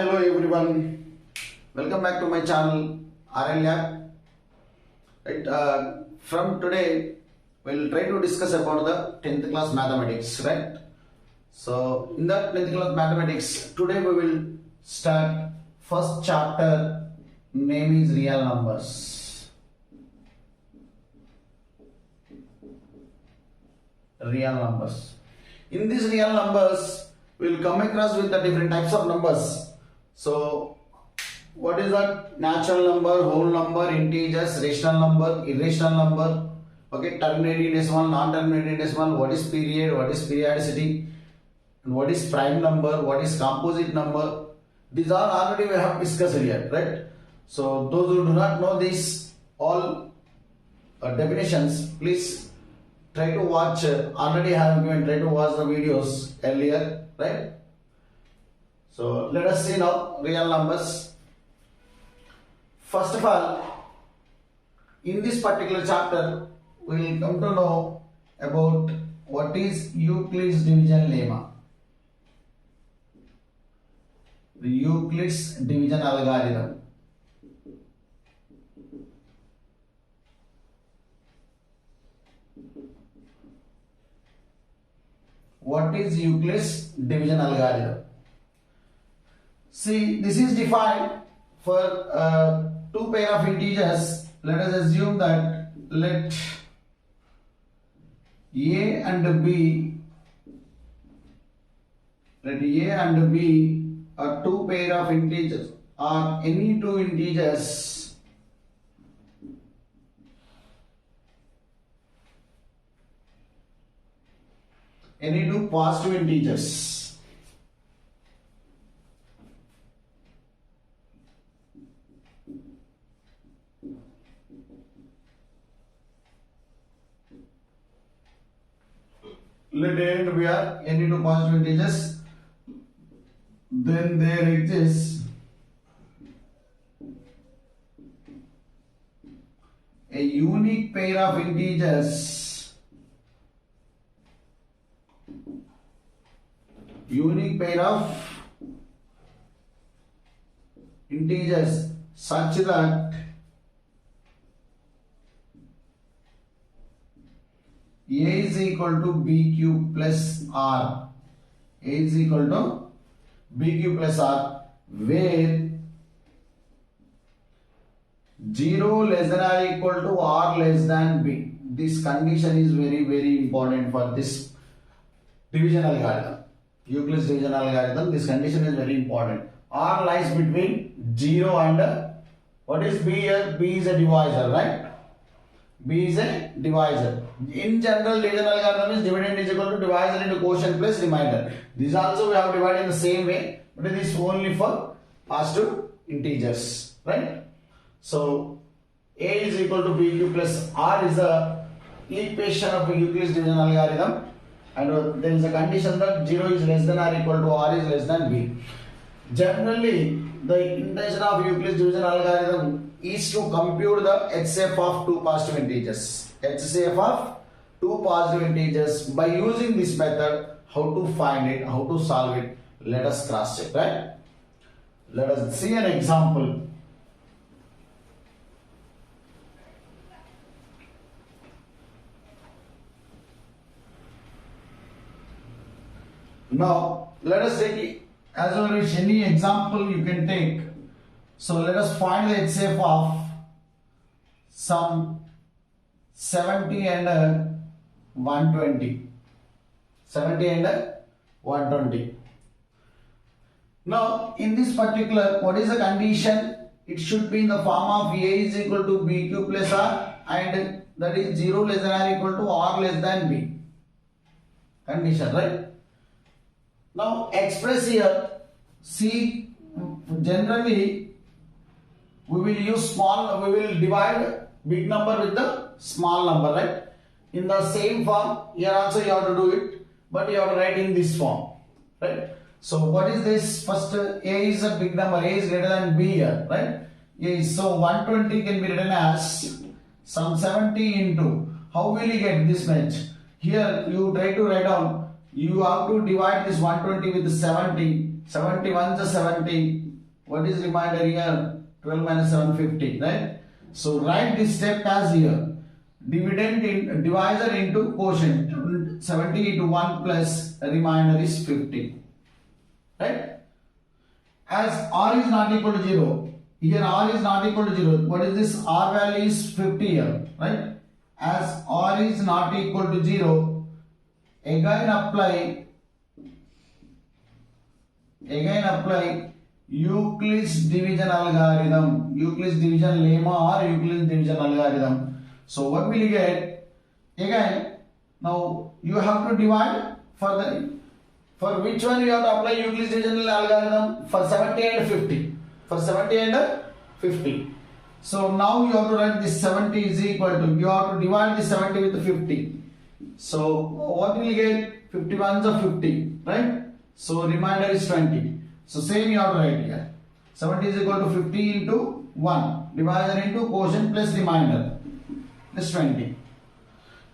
hello everyone. Welcome back to my channel RN Lab. Right, from today we'll try to discuss about the 10th class mathematics. Right. So in the 10th class mathematics, today we will start first chapter. Name is real numbers. Real numbers. In these real numbers, we will come across with the different types of numbers. So, what is that? Natural number, whole number, integers, rational number, irrational number, okay, terminating decimal, non-terminating decimal, what is period, what is periodicity, and what is prime number, what is composite number. These are already we have discussed here, right? So, those who do not know these all definitions, please try to watch. Already have given, try to watch the videos earlier, right? So let us see now real numbers. First of all, in this particular chapter, we will come to know about what is Euclid's division lemma. The Euclid's division algorithm. What is Euclid's division algorithm? See, this is defined for two pair of integers. Let us assume that let A and B are two pair of integers, or any two integers any two positive integers. Let A and B are any two positive integers. Then there exists a unique pair of integers. Unique pair of integers such that A is equal to B cube plus R. A is equal to B cube plus R, where 0 less than or equal to R less than B. This condition is very important for this division algorithm. Euclid's division algorithm, this condition is very important. R lies between 0 and what is B here? B is a divisor, right? B is a divisor. In general, division algorithm is dividend is equal to divisor into quotient plus remainder. This also we have divided in the same way, but it is only for positive integers, right? So A is equal to B cube plus R is the equation of Euclid's division algorithm, and there is a condition that 0 is less than or equal to R is less than B. Generally, the intention of Euclid's division algorithm is to compute the HCF of two positive integers. HCF of two positive integers. By using this method, how to find it, how to solve it, let us cross check, right? Let us see an example. Now, let us take as always any example you can take. So let us find the HCF of some 70 and 120. 70 and 120. Now, in this particular, what is the condition? It should be in the form of A is equal to B cube plus R, and that is 0 less than or equal to R less than B. Condition, right? Now, express here, see, generally, we will divide big number with the small number, right? In the same form, here also you have to do it, but you have to write in this form, right? So what is this? First, A is a big number, A is greater than B here, right? So 120 can be written as some 70 into, how will you get this much? Here you try to write down, you have to divide this 120 with 70 70 ones are 70. What is remainder here? 12 minus 7, 50, right? So write this step as here. Dividend in divisor into quotient. 70 into 1 plus remainder is 50. Right? As r is not equal to 0. Here r is not equal to 0. What is this? R value is 50 here. Right? As r is not equal to 0, again apply Euclid's division algorithm. Euclid's division lemma or Euclid's division algorithm. So what will you get? Again, now you have to divide for which one you have to apply Euclid's division algorithm? For 70 and 50. For 70 and 50. So now you have to write this 70 is equal to, you have to divide this 70 with 50. So what will you get? 50 ones are 50, right? So remainder is 20. So same you have to write here. 70 is equal to 50 into 1. Divisor into quotient plus remainder. This 20.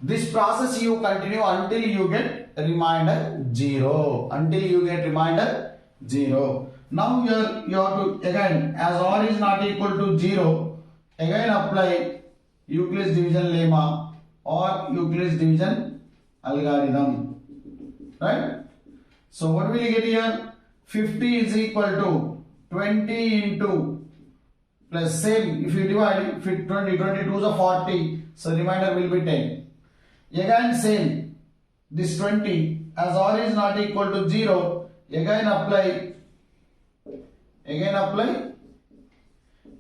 This process you continue until you get remainder 0. Until you get remainder 0. Now you have to again, as r is not equal to 0, again apply Euclid's division lemma or Euclid's division algorithm. Right? So what will you get here? 50 is equal to 20 into plus same, if you divide 20, 22 is a 40, so remainder will be 10. Again same, this 20, as r is not equal to 0, again apply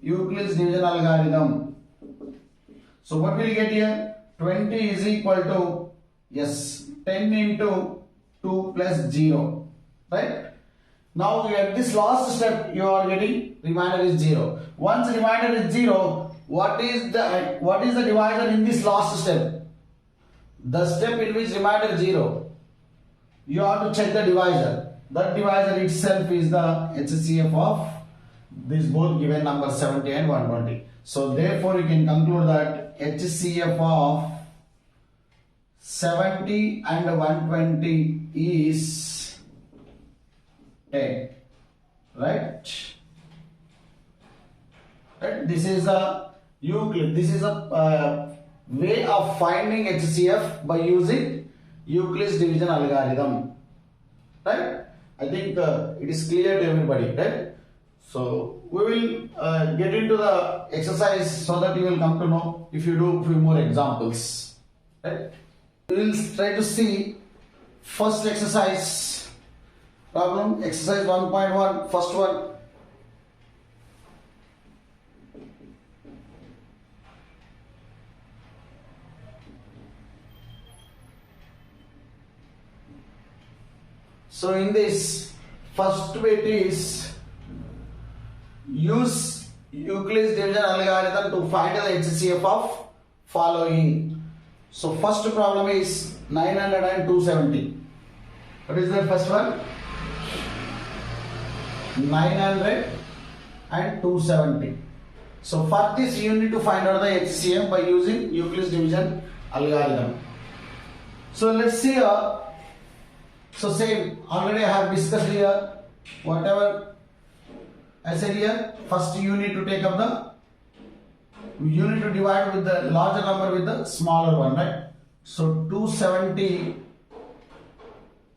Euclid's division algorithm. So what will you get here? 20 is equal to, yes, 10 into 2 plus 0, right? Now at this last step you are getting remainder is 0. Once remainder is 0, what is the divisor in this last step? The step in which remainder is 0. You have to check the divisor. That divisor itself is the HCF of these both given numbers 70 and 120. So therefore you can conclude that HCF of 70 and 120 is 10. Right? This is a Euclid. This is a way of finding HCF by using Euclid's division algorithm. Right? I think it is clear to everybody. Right? So we will get into the exercise so that you will come to know if you do a few more examples. Right? We will try to see first exercise problem, exercise 1.1, first one. So in this first bit is use Euclid's division algorithm to find the HCF of following. So first problem is 900 and 270. What is the first one? 900 and 270. So for this you need to find out the HCF by using Euclid's division algorithm. So let's see so same, already I have discussed here, whatever I said here, first you need to take up you need to divide with the larger number with the smaller one, right? So 270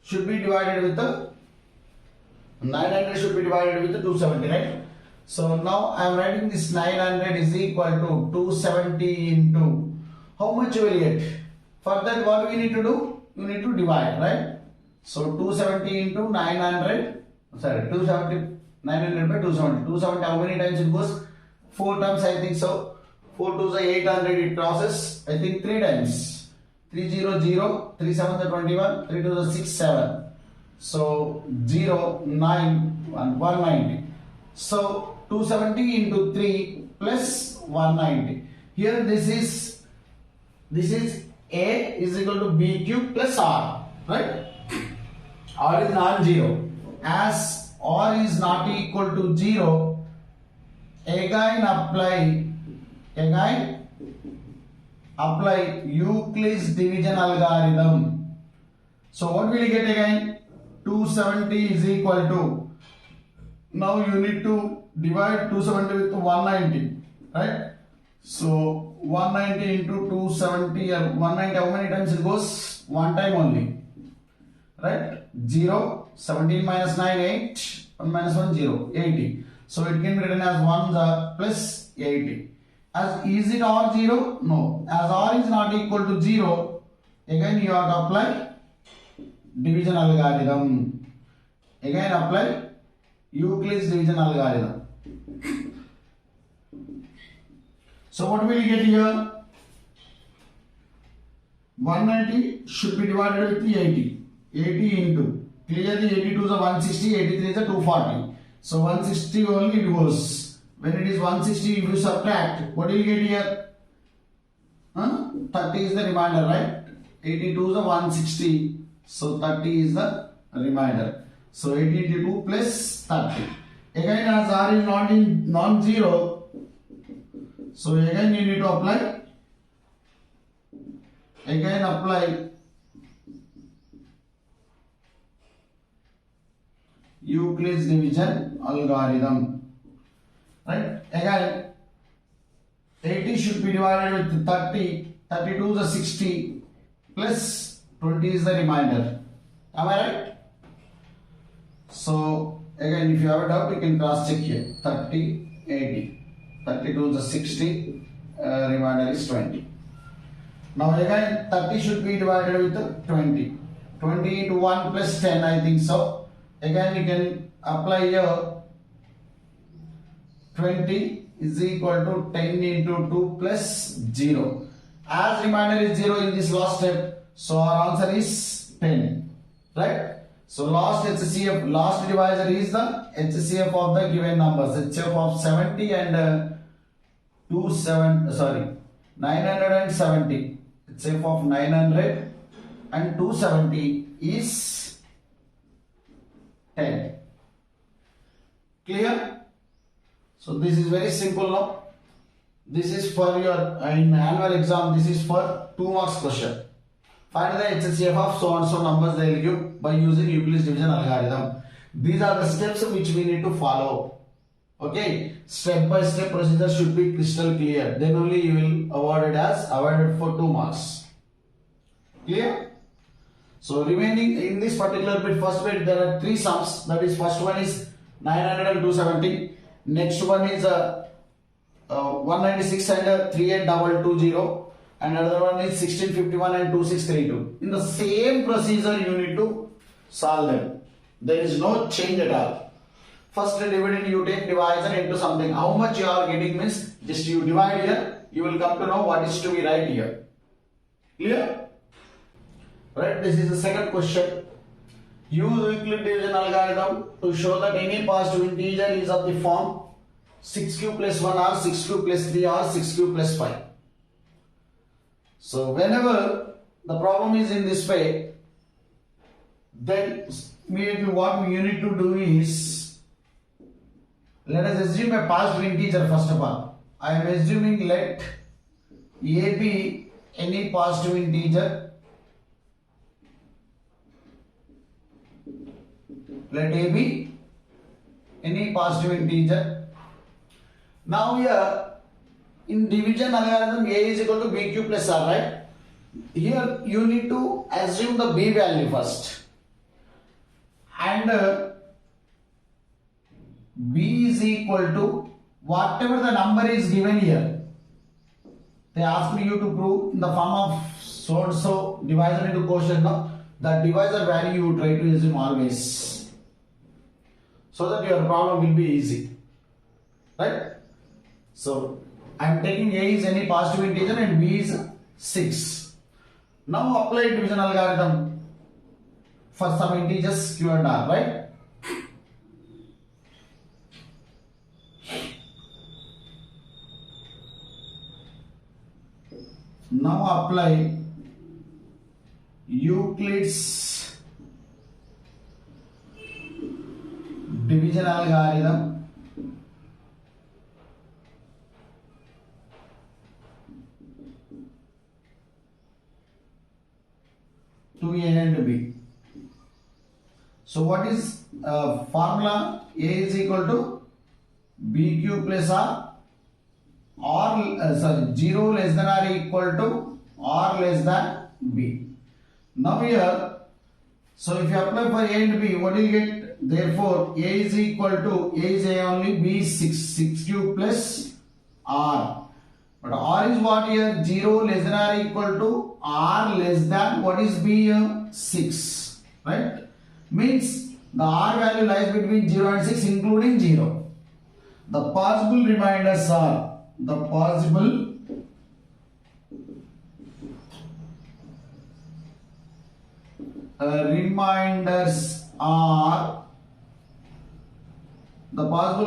should be divided with the 900 should be divided with the 270, right? So now I am writing this 900 is equal to 270 into, how much you will get? For that what we need to do? You need to divide, right? So 270 into 900, 270, 900 by 270. 270 how many times it goes? 4 times I think so. 4 2s are 800, it crosses I think 3 times. 300, 3 7s are 21, 3 2s are 6 7. So 0, 9, 190. So 270 into 3 plus 190. Here this is A is equal to B cube plus R, right? R is non-zero. As R is not equal to 0, again apply Euclid's division algorithm. So what will you get again? 270 is equal to Now you need to divide 270 with 190, right? So 190 into 270, 190, how many times it goes? One time only, right? 0, 17 minus 9, 8, 1 minus 1, 0, 80. So it can be written as 1 plus 80. As is it or 0? No. As r is not equal to 0, again you have to apply division algorithm. Again apply Euclid's division algorithm. So what will you get here? 190 should be divided with the 80. 80 into, clearly 82 is a 160, 83 is a 240. So 160 only it goes. When it is 160, if you subtract, what do you get here? 30 is the remainder, right? 82 is a 160. So 30 is the remainder. So 82 plus 30. Again, as r is not in non-zero, so again you need to apply. Again apply Euclid's division algorithm. Right? Again, 80 should be divided with 30. 32 is a 60 plus 20 is the remainder. Am I right? So again, if you have a doubt, you can cross check here. 30, 80. 32 is a 60. Remainder is 20. Now again, 30 should be divided with 20. 20 into 1 plus 10, I think so. Again, you can apply here. 20 is equal to 10 into 2 plus 0. As remainder is 0 in this last step, so our answer is 10. Right? So last HCF, last divisor is the HCF of the given numbers. HCF of 70 and 970. HCF of 900 and 270 is 10. Clear? So this is very simple now. This is for your in annual exam. This is for 2 marks question. Find the HCF of so and so numbers they will give by using Euclid's division algorithm. These are the steps which we need to follow. Okay, step by step procedure should be crystal clear. Then only you will award it as awarded for 2 marks. Clear? So remaining in this particular bit, first bit there are 3 sums. That is, first one is 900 and 270. Next one is 196 and 38220, and another one is 1651 and 2632. In the same procedure you need to solve them. There is no change at all. First dividend, you take divisor into something. How much you are getting means just you divide here. You will come to know what is to be right here. Clear? Right. This is the second question. Use Euclid division algorithm to show that any positive integer is of the form 6q plus 1r, 6q plus 3r, 6q plus 5. So whenever the problem is in this way, then immediately what you need to do is, let us assume a positive integer first of all. I am assuming let a be any positive integer. Let a be any positive integer. Now here in division algorithm, a is equal to bq plus r, right? Here you need to assume the b value first, and b is equal to whatever the number is given here. They asked you to prove in the form of so and so divisor into quotient. Now that divisor value you try to assume always, so that your problem will be easy, right? So I am taking a is any positive integer and b is 6. Now apply division algorithm for some integers q and r, right? Now apply Euclid's division algorithm to a and b. So what is formula? A is equal to B cube plus R, or 0 less than or equal to R less than B. Now here, so if you apply for A and B, what do you get? Therefore, A is equal to, A is A only, B is 6 cube plus R. But R is what here? 0 less than or equal to R less than, what is B here? 6. Right? Means the R value lies between 0 and 6 including 0. The possible reminders are, the possible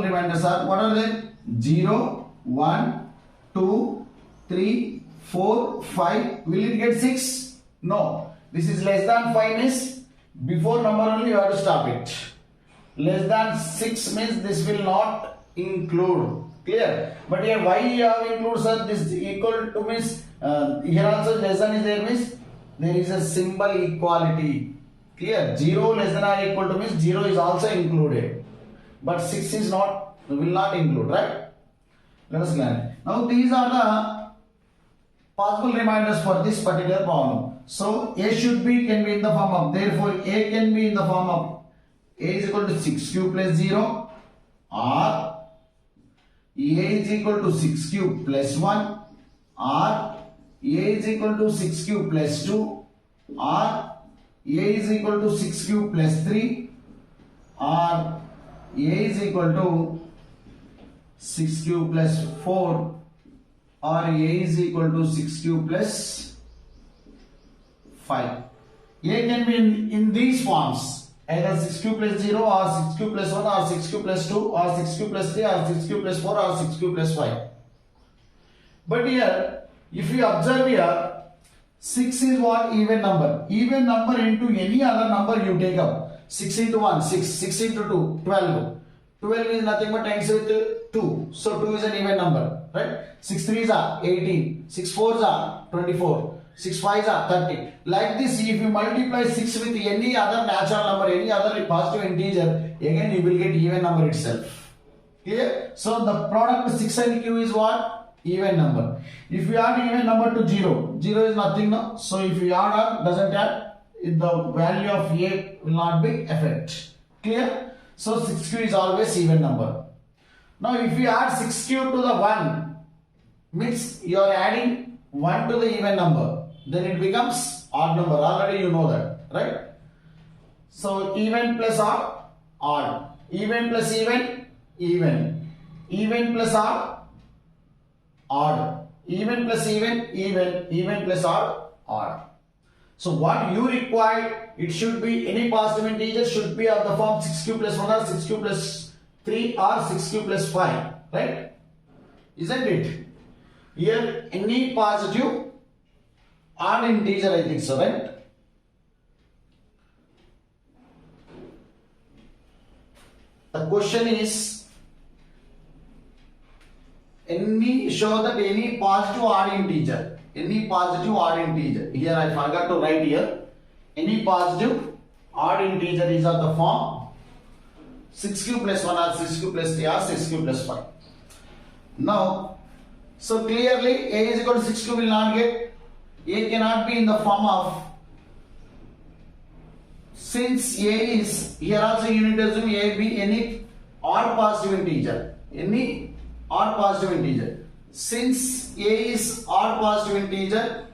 reminders are, what are they? 0, 1, 2, 3, 4, 5. Will it get 6? No. This is less than 5 means before number only you have to stop it. Less than 6 means this will not include. Clear? But here why you have include sir? This equal to means here also less than is there means there is a symbol equality. Clear? 0 less than or equal to means 0 is also included. But 6 is not, will not include, right? Let us learn. Now these are the possible reminders for this particular problem. So A should be, can be in the form of, therefore A can be in the form of A is equal to 6 cube plus 0, or A is equal to 6 cube plus 1, or A is equal to 6 cube plus 2, or A is equal to 6 cube plus 3, or A is equal to 6 cube plus 4, or A is equal to 6 cube plus 5. A can be in these forms, either 6 cube plus 0 or 6 cube plus 1 or 6 cube plus 2 or 6 cube plus 3 or 6 cube plus 4 or 6 cube plus 5. But here, if you observe here, 6 is what? Even number. Even number into any other number you take up. 6 into 1, 6. 6 into 2, 12. 12 is nothing but times with 2. So 2 is an even number. Right? 6 3s are 18. 6 4s are 24. 6 5s are 30. Like this, if you multiply 6 with any other natural number, any other positive integer, again you will get even number itself. Clear? So the product 6 and q is what? Even number. If you add even number to 0, 0 is nothing now. So if you add or doesn't add, the value of a will not be affected. Clear? So 6q is always even number. Now if you add 6q to the 1, means you are adding 1 to the even number, then it becomes odd number. Already you know that, right? So even plus odd, odd. Even plus even, even. Even plus odd, odd. Even plus even, even. Even plus odd, odd. So what you require, it should be any positive integer should be of the form 6q plus 1 or 6q plus 3 or 6q plus 5, right? Isn't it? Here any positive odd integer, I think so, right? The question is, show that any positive odd integer. Any positive odd integer. Here I forgot to write here. Any positive odd integer is of the form 6q plus 1 or 6q plus 3 or 6q plus 5. Now, so clearly A is equal to 6q will not get. A cannot be in the form of, since A is, here also you need to assume A be any odd positive integer. Any odd positive integer. Since A is odd positive integer,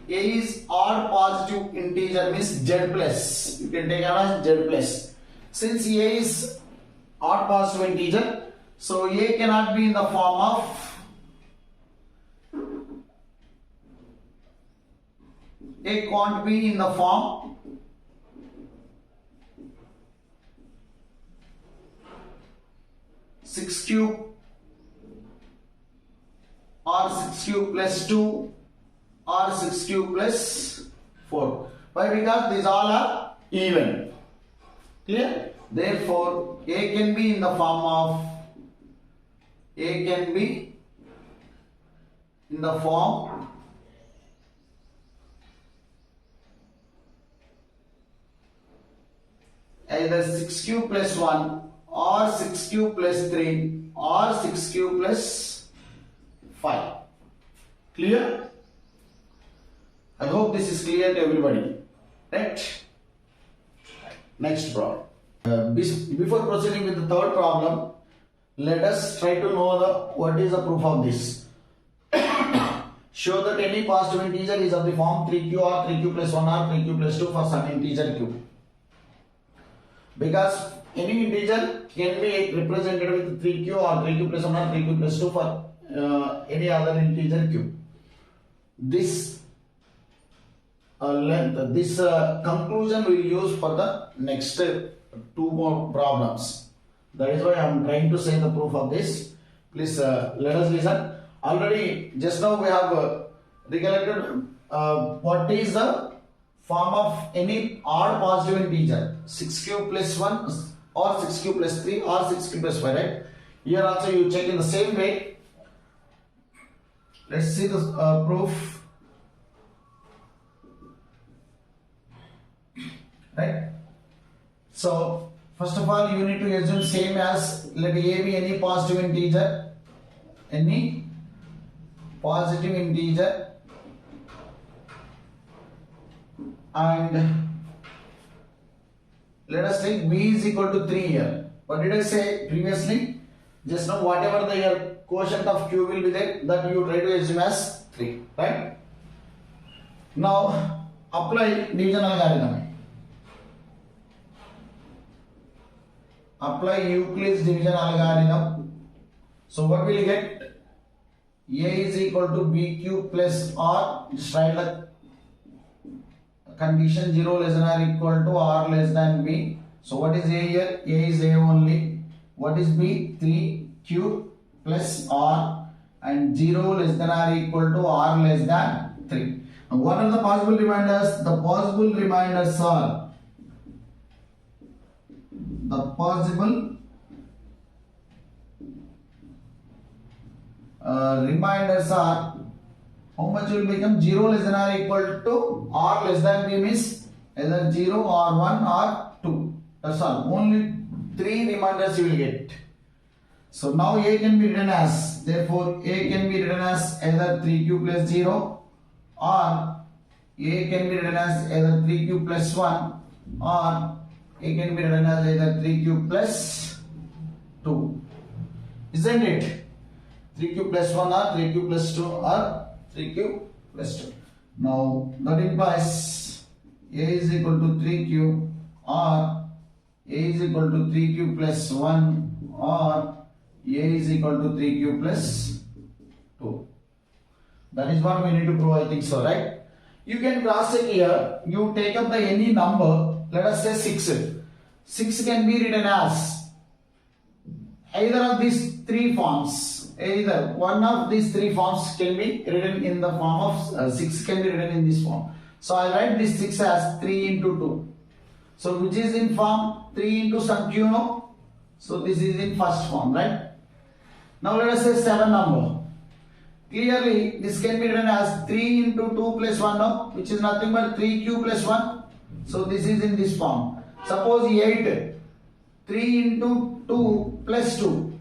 A is odd positive integer means Z plus. You can take it as Z plus. Since A is odd positive integer, so A cannot be in the form of, A can't be in the form six cube or 6 cube plus 2 or 6 cube plus 4. Why? Because these all are even. Clear? Therefore, A can be in the form of, A can be in the form either 6 cube plus 1 or 6 cube plus 3 or 6 cube plus 5. Clear? I hope this is clear to everybody. Right? Next problem. Before proceeding with the third problem, let us try to know what is the proof of this. Show that any positive integer is of the form 3q or 3q plus 1 or 3q plus 2 for some integer q. Because any integer can be represented with 3q or 3q plus 1 or 3q plus 2 for any other integer q. This conclusion we will use for the next two more problems. That is why I am trying to say the proof of this. Please let us listen. Already just now we have recollected what is the form of any odd positive integer, 6 cube plus 1 or 6 cube plus 3 or 6 cube plus 5, right? Here also you check in the same way. Let's see the proof. Right? So first of all you need to assume same as, let A be any positive integer, any positive integer, and let us take b is equal to 3 here. What did I say previously? Just now whatever the your quotient of q will be there, that you try to assume as 3, right? Now apply division algorithm. Apply Euclid's division algorithm. So what will you get? A is equal to bq plus r. Just write the condition 0 less than or equal to r less than b. So what is a here? A is a only. What is b? 3q plus r, and 0 less than or equal to r less than 3. Now what are the possible reminders? The possible reminders are how much will become 0 less than or equal to r less than b means either 0 or 1 or 2. That's all. Only 3 reminders you will get. So now a can be written as, therefore a can be written as either 3q plus 0 or a can be written as either 3q plus 1 or a can be written as either 3q plus 2. Isn't it? 3q plus 1 or 3q plus 2 or 3q plus 2. Now that implies a is equal to 3q or a is equal to 3q plus 1 or a is equal to 3q plus 2. That is what we need to prove, I think so, right? You can cross check here. You take up the any number, let us say 6. 6 can be written as either of these 3 forms. Either one of these 3 forms can be written in the form of 6 can be written in this form. So I write this 6 as 3 into 2. So which is in form 3 into some q, no? So this is in first form, right? Now let us say 7 number. Clearly this can be written as 3 into 2 plus 1, no? Which is nothing but 3q plus 1. So this is in this form. Suppose 8. 3 into 2 plus 2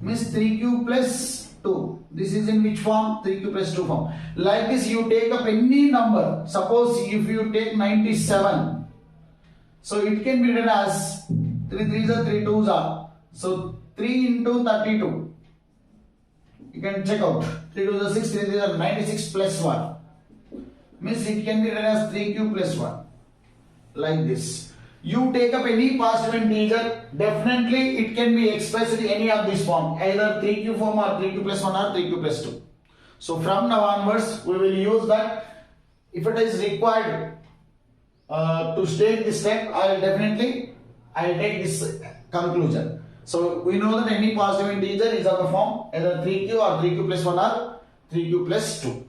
means 3q plus 2. This is in which form? 3q plus 2 form. Like this you take up any number. Suppose if you take 97. So it can be written as 3 3s are 3 2s are. So 3 into 32. You can check out. 3 2s are 6, 3 3s are 96 plus 1. Means it can be written as 3q plus 1. Like this. You take up any positive integer, definitely it can be expressed in any of this form, either 3q form or 3q plus 1 or 3q plus 2. So from now onwards, we will use that. If it is required to state this step, I will take this conclusion. So we know that any positive integer is of the form either 3q or 3q plus 1 or 3q plus 2.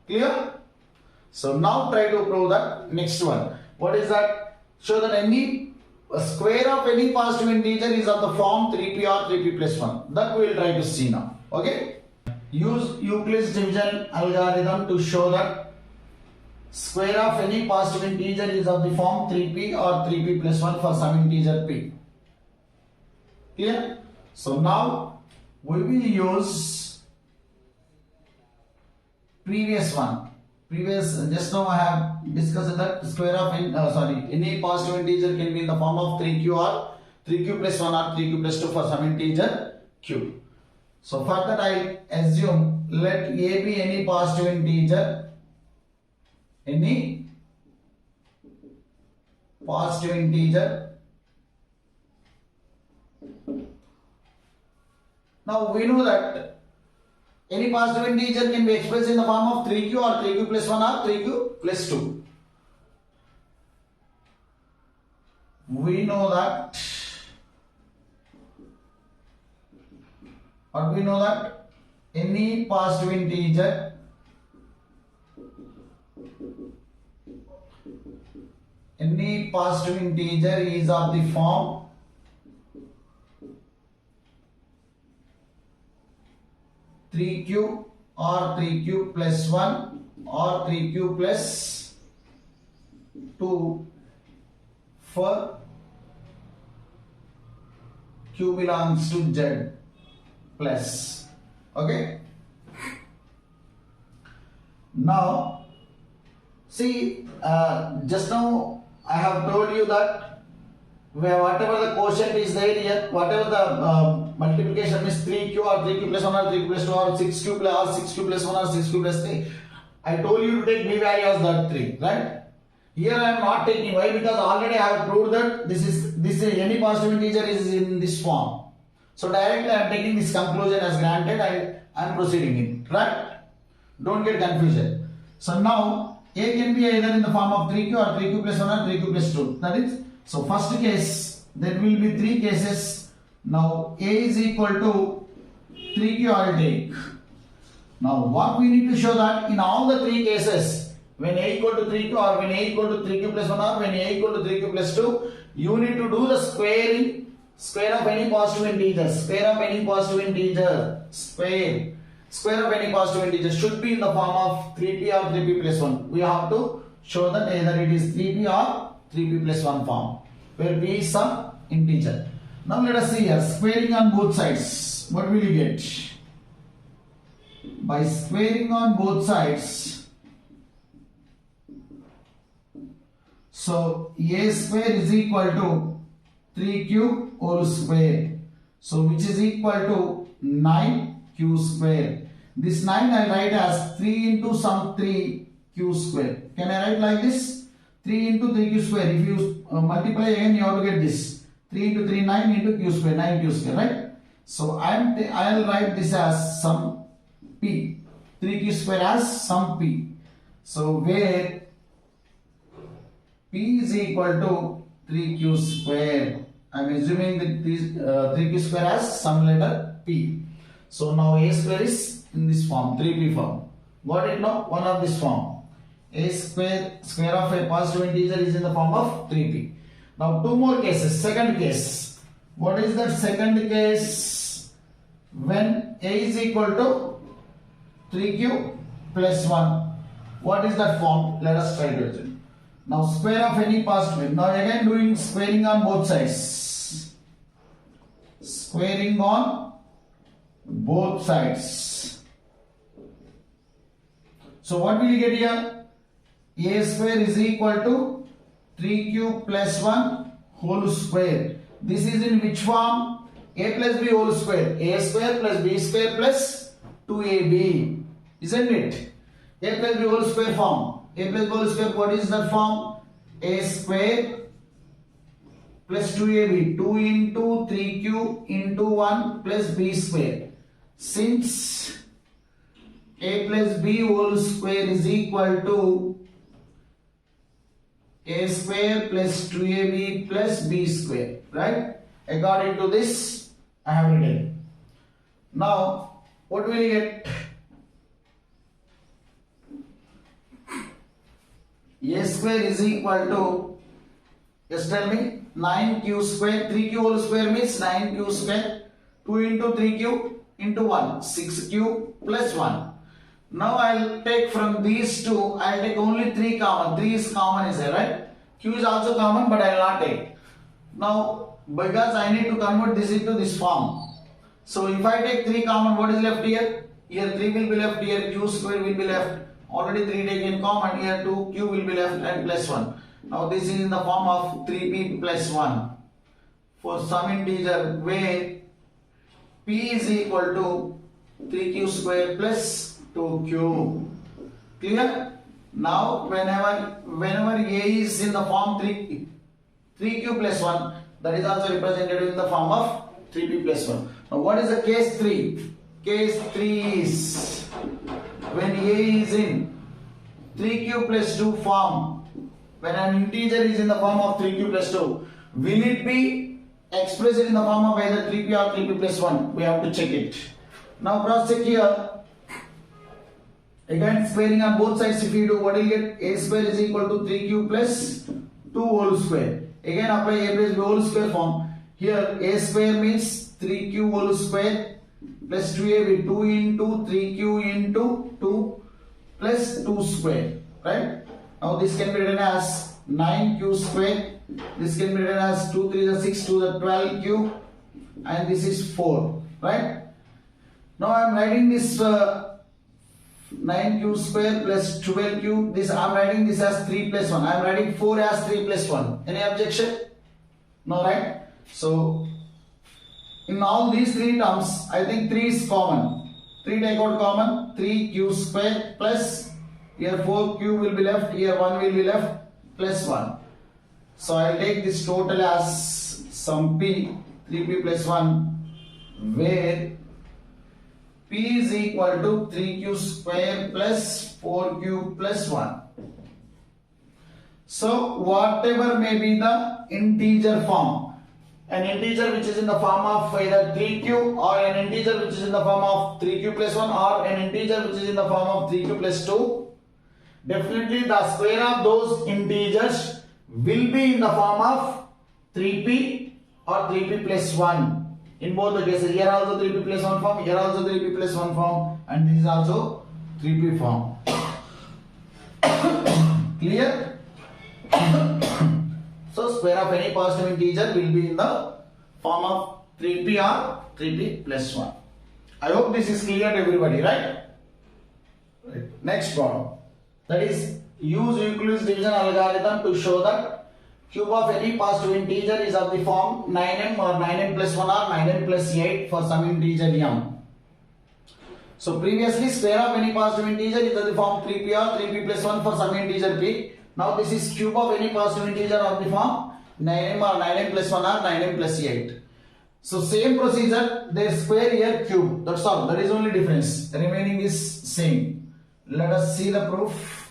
Clear? So now try to prove that next one. What is that? Show that any square of any positive integer is of the form 3p or 3p plus 1. That we will try to see now. Okay? Use Euclid's division algorithm to show that square of any positive integer is of the form 3p or 3p plus 1 for some integer p. Clear? So now we will use previous one. Just now I have discussed that square of any positive integer can be in the form of 3q or 3q plus 1 or 3q plus 2 for some integer q. So for that I assume let a be any positive integer, any positive integer. Now we know that any positive integer can be expressed in the form of 3q or 3q plus 1 or 3q plus 2. We know that any positive integer is of the form 3q or 3q plus 1 or 3q plus 2 for q belongs to z plus. Okay. Now see, just now I have told you that whatever the quotient is there here, whatever the multiplication is 3q or 3q plus 1 or 3q plus 2 or 6q plus 1 or 6q plus 3, I told you to take b value as that 3, right? Here I am not taking. Why? Because already I have proved that this is any positive integer is in this form. So directly I am taking this conclusion as granted. I am proceeding it, right? Don't get confusion. So now a can be either in the form of 3q or 3q plus 1 or 3q plus 2. That is, so first case, there will be 3 cases. Now a is equal to 3q I will take. Now what we need to show that in all the 3 cases, when a equal to 3q or when a equal to 3q plus 1 or when a equal to 3q plus 2, you need to do the square of any positive integer. Square of any positive integer should be in the form of 3p or 3p plus 1. We have to show that either it is 3p or 3p plus 1 form, where p is some integer. Now let us see here, squaring on both sides. What will you get? By squaring on both sides, so a square is equal to 3q whole square. So which is equal to 9q square. This 9 I write as 3 into some 3q square. Can I write like this? 3 into 3q square. If you multiply again, you have to get this. 3 into 3, 9 into q square, 9q square, right? So I'll write this as some p. 3q square as some p. So where p is equal to 3q square. I am assuming that this 3q square as some letter p. So now a square is in this form, 3p form. Got it now? One of this form. A square of a positive integer is in the form of 3p. Now 2 more cases. Second case. What is that second case? When a is equal to 3q plus 1. What is that form? Let us try to it. Now square of any positive. Now again doing squaring on both sides. Squaring on both sides. So what will you get here? A square is equal to 3q plus 1 whole square. This is in which form? A plus b whole square. A square plus b square plus 2ab. Isn't it? A plus b whole square form. A plus b whole square, what is that form? A square plus 2ab. 2 into 3q into 1 plus b square. Since a plus b whole square is equal to a square plus 2ab plus b square, right? According to this, I have written. Now, what will you get? A square is equal to, just tell me, 9q square. 3q whole square means 9q square. 2 into 3q into 1, 6q plus 1. Now I'll take from these two, I'll take only 3 common. 3 is common is there, right? Q is also common, but I'll not take. Now, because I need to convert this into this form. So if I take 3 common, what is left here? Here 3 will be left, here Q square will be left. Already 3 taken common, here 2 Q will be left and plus 1. Now this is in the form of 3P plus 1. For some integer where P is equal to 3Q square plus 2Q. Clear? Now whenever A is in the form 3Q plus 1, that is also represented in the form of 3P plus 1. Now what is the case 3? Case 3 is when A is in 3Q plus 2 form, when an integer is in the form of 3Q plus 2, will it be expressed in the form of either 3P or 3P plus 1? We have to check it. Now cross check here. Again squaring on both sides, if you do, what will you get? A square is equal to 3Q plus 2 whole square. Again apply A plus B whole square form. Here A square means 3Q whole square plus 2AB, 2 into 3Q into 2 plus 2 square, right? Now this can be written as 9Q square. This can be written as 2 3 is 6, 2 the 12Q, and this is 4, right? Now I am writing this 9Q square plus 12Q. This I am writing this as 3 plus 1. I am writing 4 as 3 plus 1. Any objection? No, right? So in all these 3 terms, I think 3 is common. 3 take out common. 3Q square plus here 4Q will be left. Here 1 will be left plus 1. So I will take this total as some P 3P plus 1 where P is equal to 3Q square plus 4Q plus 1. So whatever may be the integer form, an integer which is in the form of either 3Q or an integer which is in the form of 3Q plus 1 or an integer which is in the form of 3Q plus 2, definitely the square of those integers will be in the form of 3P or 3P plus 1. In both the cases, here also 3P plus 1 form, here also 3P plus 1 form, and this is also 3P form. Clear? So square of any positive integer will be in the form of 3P or 3P plus 1. I hope this is clear to everybody, right? Next problem. That is, use Euclid's division algorithm to show that cube of any positive integer is of the form 9m or 9m plus 1 or 9m plus 8 for some integer m. So previously square of any positive integer is of the form 3p or 3p plus 1 for some integer p. Now this is cube of any positive integer of the form 9m or 9m plus 1 or 9m plus 8. So same procedure, they square here cube. That's all. That is only difference. The remaining is same. Let us see the proof.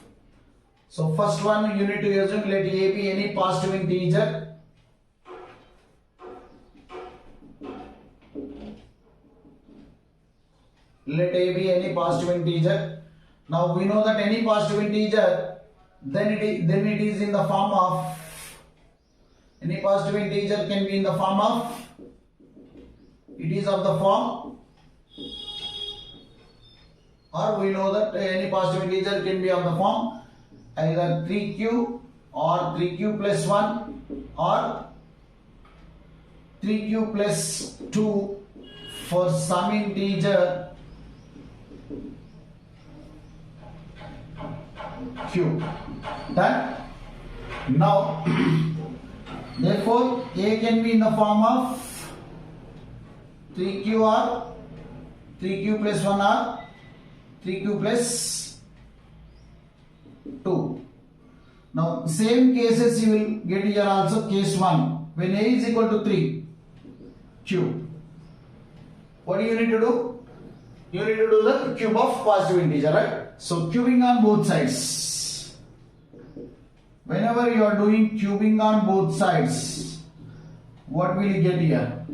So first one you need to assume let A be any positive integer. Let A be any positive integer. Now we know that any positive integer, then it is in the form of, any positive integer can be in the form of, it is of the form, or we know that any positive integer can be of the form either 3Q or 3Q plus 1 or 3Q plus 2 for some integer Q. Done? Now, therefore, A can be in the form of 3Q or 3Q plus 1 or 3Q plus 2. Now same cases you will get here also. Case 1, when A is equal to 3 Q, what do you need to do? You need to do the cube of positive integer, right? So cubing on both sides. Whenever you are doing cubing on both sides, what will you get here?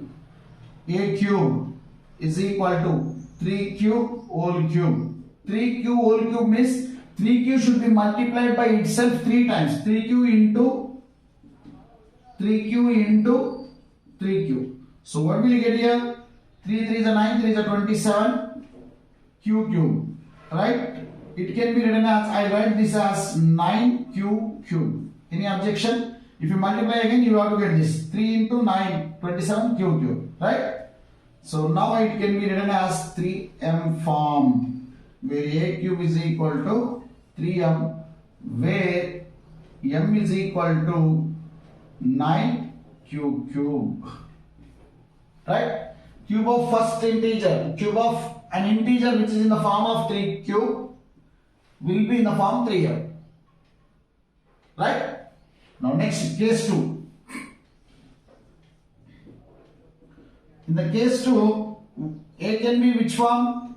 A cube is equal to 3Q whole cube. 3Q whole cube means 3Q should be multiplied by itself 3 times. 3Q into 3Q. So what will you get here? 3 3 is a 9, 3 is a 27 Q cube. right? It can be written as, I write this as 9q cube. Any objection? If you multiply again, you have to get this. 3 into 9, 27 q cube, right? So now it can be written as 3m form, where a cube is equal to 3m, where m is equal to 9q cube, right? Cube of first integer, cube of an integer which is in the form of 3 cube will be in the form 3m, right? Now next, case 2. In the case 2, a can be which form?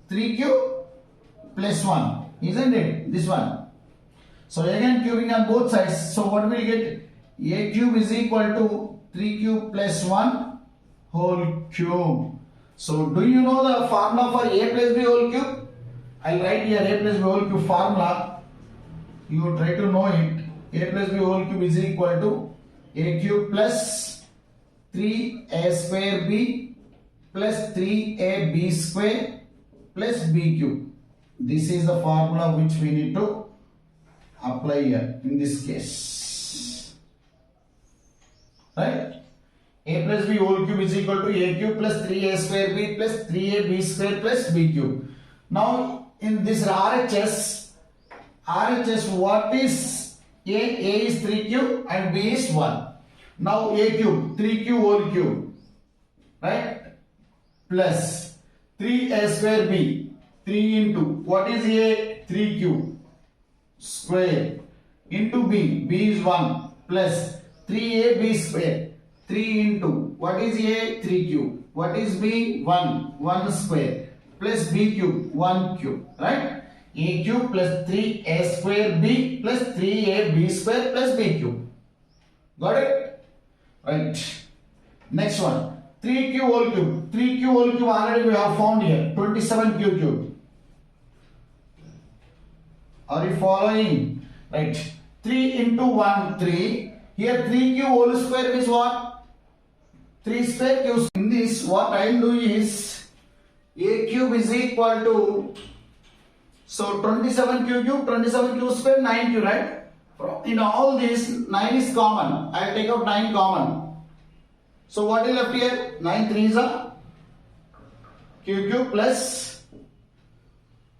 3 cube plus 1, isn't it? This one. So again cubing on both sides. So what will we get? A cube is equal to 3 cube plus 1 whole cube. So do you know the formula for a plus b whole cube? I'll write here a plus b whole cube formula. You try to know it. A plus b whole cube is equal to a cube plus 3a square b plus 3ab square plus b cube. This is the formula which we need to apply here in this case, right? A plus b whole cube is equal to a cube plus 3a square b plus 3ab square plus b cube. Now in this RHS, what is A is 3 cube and B is 1. Now a cube, 3 cube whole cube, right? Plus 3a square b, 3 into, what is a? 3 cube square into b, b is 1, plus 3ab square, 3 into, what is a? 3 cube, what is b? 1, 1 square, plus b cube, 1 cube, right? A cube plus 3a square b plus 3ab square plus b cube. Got it? Right. Next one. 3q whole cube. 3q whole cube already we have found here. 27q cube. Are you following? Right. 3 into 1, 3. Here 3q whole square is what? 3 square cube. In this, what I will do is, a cube is equal to, so 27q cube, 27q square, 9q, right? In all this, 9 is common. I will take out 9 common. So what is left here? 9 3 is a q cube plus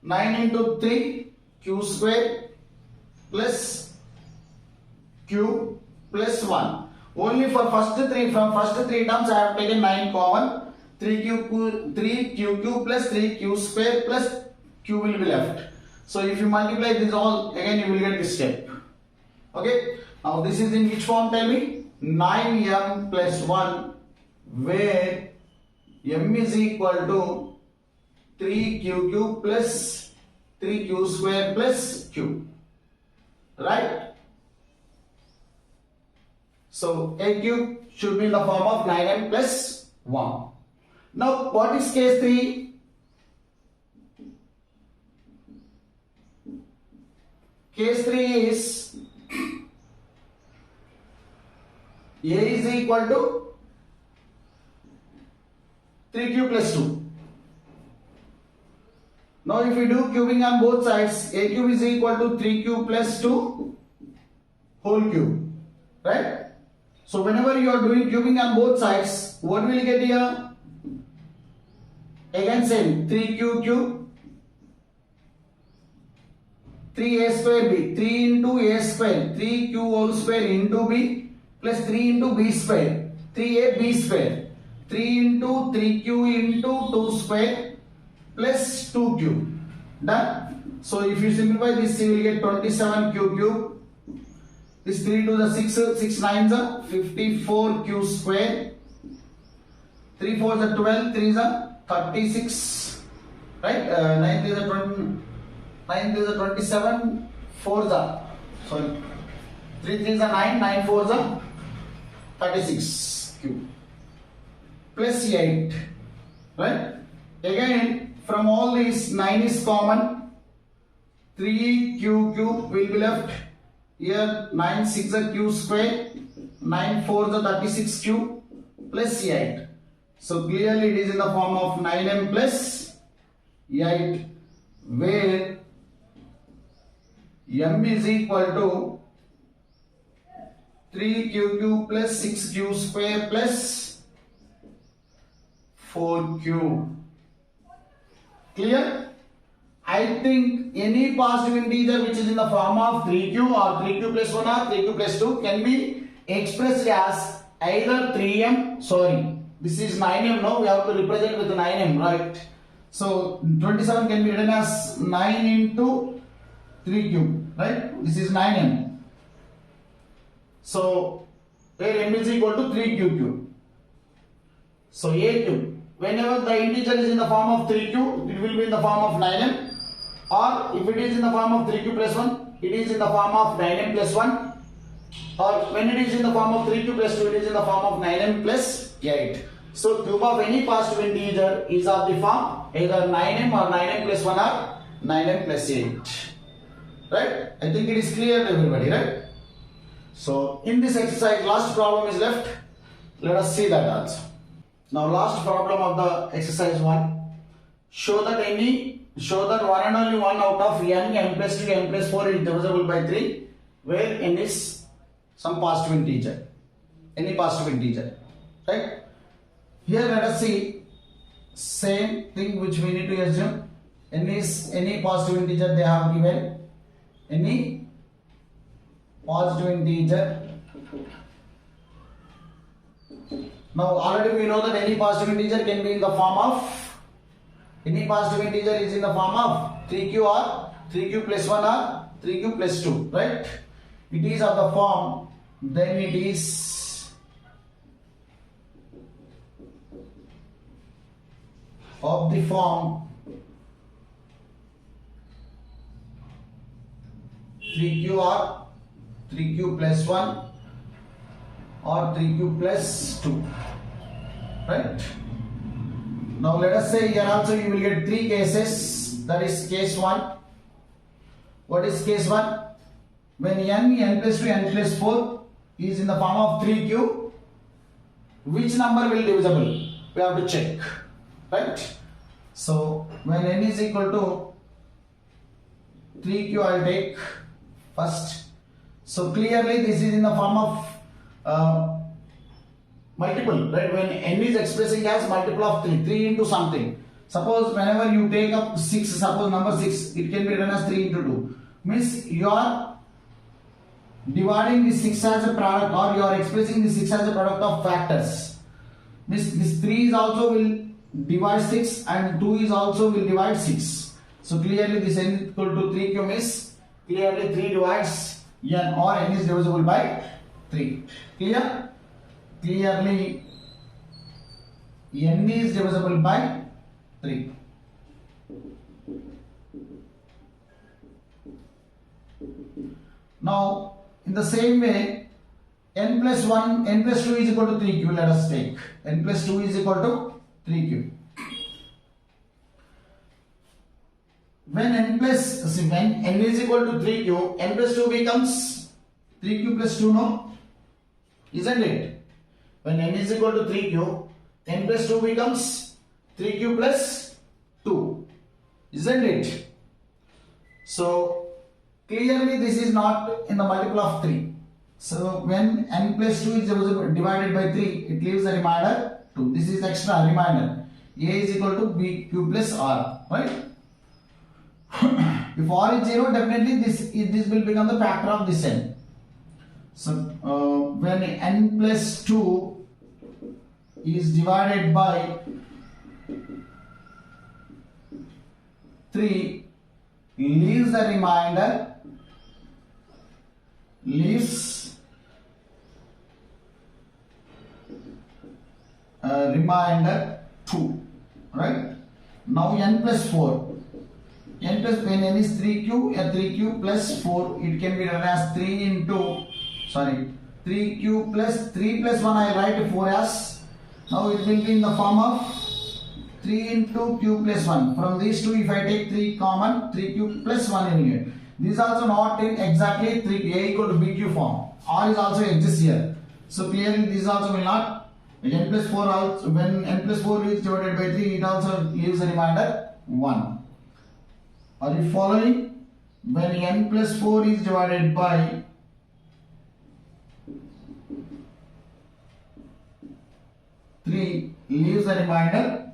9 into 3 q square plus q plus 1. Only for first 3, from first 3 terms I have taken 9 common. 3q cube plus 3q square plus q will be left. So if you multiply this all, again you will get this step. Okay. Now this is in which form? Tell me. 9m plus 1, where m is equal to 3q cube plus 3q square plus q. Right? So a cube should be in the form of 9m plus 1. Now what is case 3? Case 3 is a is equal to 3q plus 2. Now if we do cubing on both sides, a cube is equal to 3q plus 2 whole cube, right? So whenever you are doing cubing on both sides, what will you get here? Again same, 3q cube, 3a square b, 3 into a square, 3q whole square into b plus 3 into b square, 3ab square, 3 into 3q into 2 square plus 2q. Done. So if you simplify this, you will get 27q cube. This 3 to the 6 9s are 54q square. 3 4s are 12, 3s are 36. Right? 9 3s are 20. 9 3s are 27, 4s are, sorry, 3 3s are 9, 9 4s are 36 cube plus 8, right? Again from all these 9 is common, 3q cube will be left here, 9 6 are q square, 9 4s are 36 cube plus 8. So clearly it is in the form of 9m plus 8. where m is equal to 3qq plus 6q square plus 4q. Clear? I think any positive integer which is in the form of 3q or 3q plus 1 or 3q plus 2 can be expressed as either 3m, sorry, this is 9m now, we have to represent with 9m, right? So 27 can be written as 9 into 3 cube, right? This is 9m. So where m is equal to 3 cube. So a cube. Whenever the integer is in the form of 3 cube, it will be in the form of 9m. Or if it is in the form of 3 cube plus 1, it is in the form of 9m plus 1. Or when it is in the form of 3 cube plus 2, it is in the form of 9m plus 8. So cube of any positive integer is of the form either 9m or 9m plus 1 or 9m plus 8. Right? I think it is clear to everybody, right? So in this exercise, last problem is left. Let us see that also. Now last problem of the exercise 1. Show that one and only one out of n plus 2, n plus 4 is divisible by 3, where n is some positive integer. Any positive integer. Right? Here let us see same thing which we need to assume. N is any positive integer they have given. Any positive integer. Now already we know that any positive integer can be in the form of, any positive integer is in the form of 3q or 3q plus 1 or 3q plus 2, right? It is of the form, then it is of the form 3q or 3q plus 1 or 3q plus 2, right? Now let us say here also you will get 3 cases. That is case 1. What is case 1? When n plus 2, n plus 4 is in the form of 3q, which number will divisible? We have to check, right? So when n is equal to 3q, I will take first. So clearly this is in the form of multiple, right? When n is expressing as multiple of 3 into something. Suppose whenever you take up 6, suppose number 6, it can be written as 3 into 2. Means you are dividing the 6 as a product, or you are expressing the 6 as a product of factors. Means this 3 is also will divide 6 and 2 is also will divide 6. So clearly this n is equal to 3q means clearly 3 divides n, or n is divisible by 3. Clear? Clearly n is divisible by 3. Now in the same way, n plus 1, n plus 2 is equal to 3q. Let us take n plus 2 is equal to 3q. When n is equal to 3q, n plus 2 becomes 3q plus 2, no? Isn't it? When n is equal to 3q, n plus 2 becomes 3q plus 2. Isn't it? So clearly this is not in the multiple of 3. So when n plus 2 is divided by 3, it leaves a remainder 2. This is extra remainder. A is equal to bq plus r, right? If r is 0, definitely this will become the factor of this n. So when n plus 2 is divided by 3, leaves a remainder, remainder 2, right? Now n plus 4. N plus, when n is 3q, 3q plus 4, it can be written as 3q plus 3 plus 1, I write 4 as. Now it will be in the form of 3 into q plus 1. From these two, if I take 3 common, 3q plus 1 in here. This is also not in exactly 3 a equal to bq form. R is also exists here. So clearly this also will not. N plus 4 also, when n plus 4 is divided by 3, it also leaves a remainder 1. Are you following? When n plus 4 is divided by 3 leaves the remainder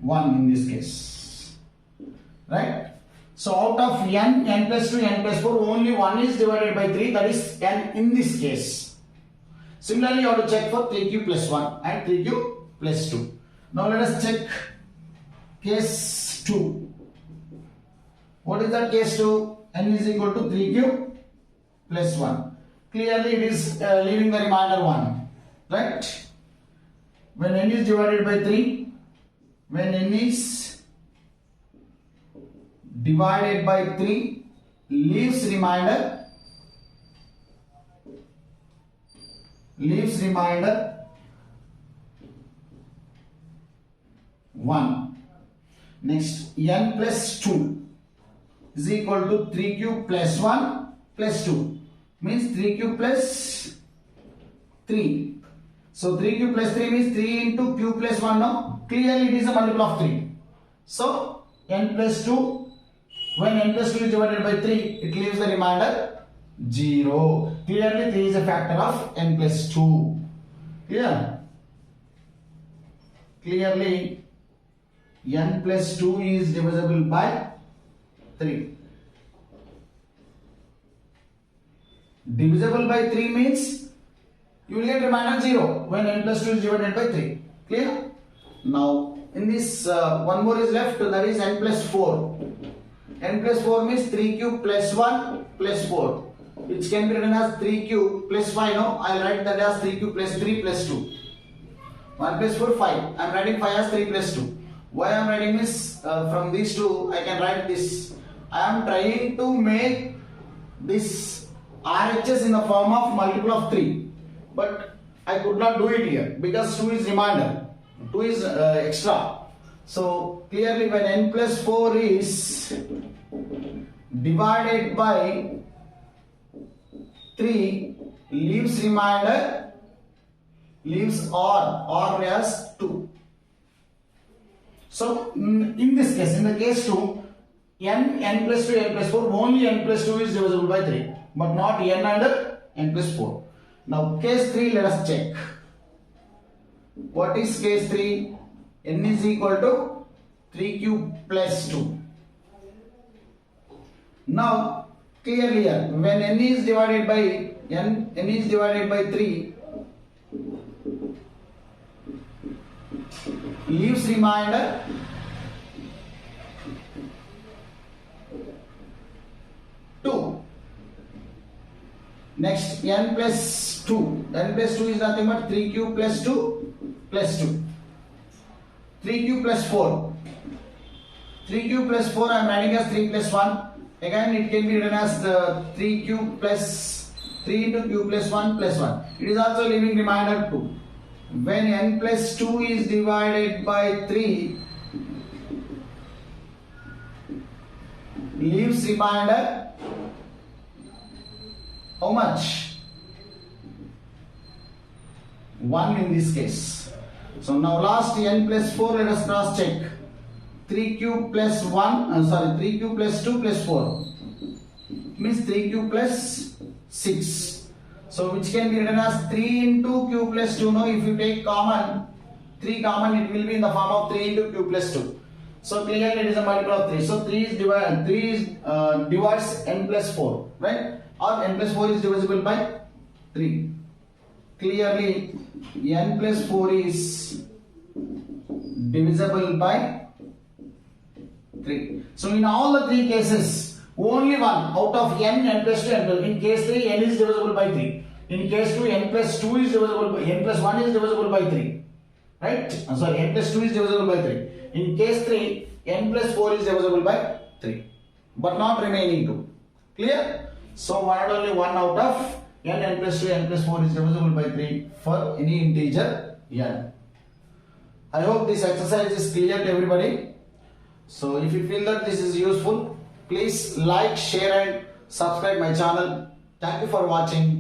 1 in this case, right? So out of n plus 2, n plus 4, only 1 is divided by 3, that is n in this case. Similarly, you have to check for 3q plus 1 and 3q plus 2. Now let us check case 2. What is that case 2? N is equal to 3q plus 1. Clearly it is leaving the remainder 1, right? When n is divided by 3, when n is divided by 3, leaves remainder 1. Next, n plus 2 is equal to 3q plus 1 plus 2, means 3q plus 3. So 3q plus 3 means 3 into q plus 1 now. Clearly it is a multiple of 3. So n plus 2, when n plus 2 is divided by 3, it leaves the remainder 0. Clearly 3 is a factor of n plus 2. Clear? Clearly n plus 2 is divisible by 3. Divisible by 3 means you will get remainder 0 when n plus 2 is divided by 3. Clear? Now in this one more is left, that is n plus 4. N plus 4 means 3q plus 1 plus 4, which can be written as 3q plus 5. No, I will write that as 3q plus 3 plus 2. 1 plus 4, 5. I am writing 5 as 3 plus 2. Why I am writing this? From these two I can write this. I am trying to make this RHS in the form of multiple of 3, but I could not do it here because 2 is remainder, 2 is extra. So clearly when n plus 4 is divided by 3, leaves remainder, leaves or as 2. So in this case, in the case 2, n plus 2, n plus 4, only n plus 2 is divisible by 3, but not n and n plus 4. Now case 3, let us check. What is case 3? N is equal to 3q plus 2. Now clearly here, when n is divided by n is divided by 3, leaves remainder 2. Next, n plus 2. n plus 2 is nothing but 3q plus 2 plus 2. 3q plus 4. 3q plus 4 I am writing as 3 plus 1. Again it can be written as 3q plus 3 into q plus 1 plus 1. It is also leaving remainder 2. When n plus 2 is divided by 3, leaves remainder how much? 1 in this case. So now last n plus 4, let us cross check. 3q plus 3q plus 2 plus 4 means 3q plus 6. So which can be written as 3 into q plus 2. Now if you take common, 3 common, it will be in the form of 3 into q plus 2. So clearly it is a multiple of 3. So 3 divides n plus 4, right? Or n plus 4 is divisible by 3. Clearly n plus 4 is divisible by 3. So in all the 3 cases, only one out of n plus 2, n plus. In case 3, n is divisible by 3. In case 2, n plus 2 is divisible by, n plus 1 is divisible by 3. Right? Sorry, n plus 2 is divisible by 3. In case 3, n plus 4 is divisible by 3. But not remaining 2. Clear? So not only one out of n plus 2, n plus 4 is divisible by 3 for any integer n. I hope this exercise is clear to everybody. So if you feel that this is useful, please like, share and subscribe my channel. Thank you for watching.